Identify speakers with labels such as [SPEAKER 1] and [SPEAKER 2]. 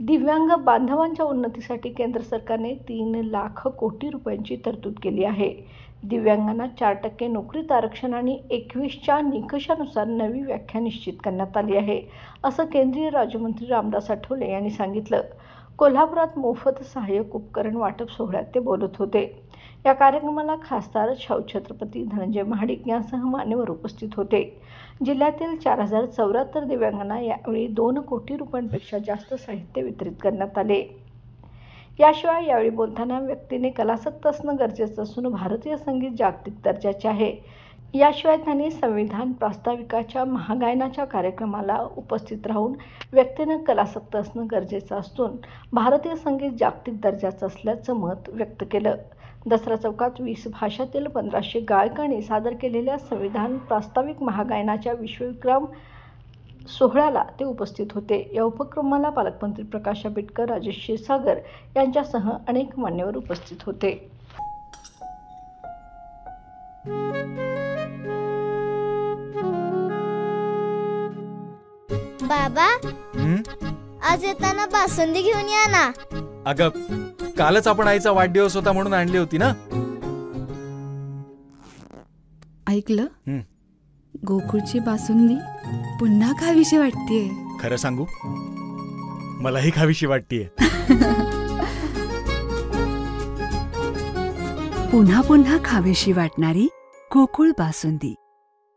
[SPEAKER 1] दिव्यांग बांधवांच्या उन्नतीसाठी केंद्र सरकारने 3 लाख कोटी रुपयांची तरतूद केली आहे. दिव्यांगांना 4% नोकरीत आरक्षण आणि 21च्या निकषानुसार नवी व्याख्या निश्चित करण्यात आली आहे, असं केंद्रीय राज्यमंत्री रामदास आठवले यांनी सांगितलं. कोल्हापुरात मोफत सहाय्यक उपकरण वाटप सोहळ्यात ते बोलत होते. या कार्यक्रमाला खासदार शाहू छत्रपती धनंजय महाडिक यांसह मान्यवर उपस्थित होते. जिल्ह्यातील 4074 दिव्यांगांना यावेळी 2 कोटी रुपयांपेक्षा जास्त साहित्य वितरित करण्यात आले. याशिवाय यावेळी बोलताना व्यक्तीने कलासक्त असणं गरजेचं असून भारतीय संगीत जागतिक दर्जाचे आहे. याशिवाय त्यांनी संविधान प्रास्ताविकाच्या महागायनाच्या कार्यक्रमाला उपस्थित राहून व्यक्तीनं कलासक्त असणं गरजेचं असून भारतीय संगीत जागतिक दर्जाचं असल्याचं मत व्यक्त केलं. दसरा चौकात 20 भाषातील 1500 गायकांनी सादर केलेल्या संविधान प्रास्ताविक महागायनाच्या विश्वविक्रम सोहळ्याला ते उपस्थित होते. या उपक्रमाला पालकमंत्री प्रकाश आंबेडकर, राजेश क्षीरसागर यांच्यासह अनेक मान्यवर उपस्थित होते.
[SPEAKER 2] बाबा, आज येताना बासुंदी घेऊन या ना.
[SPEAKER 3] अगं, कालच आपण आईचा वाढदिवस होता म्हणून आणली होती ना.
[SPEAKER 4] ऐकलं, गोकुळची बासुंदी पुन्हा खावीशी वाटतेय.
[SPEAKER 3] खरं सांगू, मलाही खावीशी वाटतेय.
[SPEAKER 4] पुन्हा पुन्हा खावीशी वाटणारी गोकुळ बासुंदी.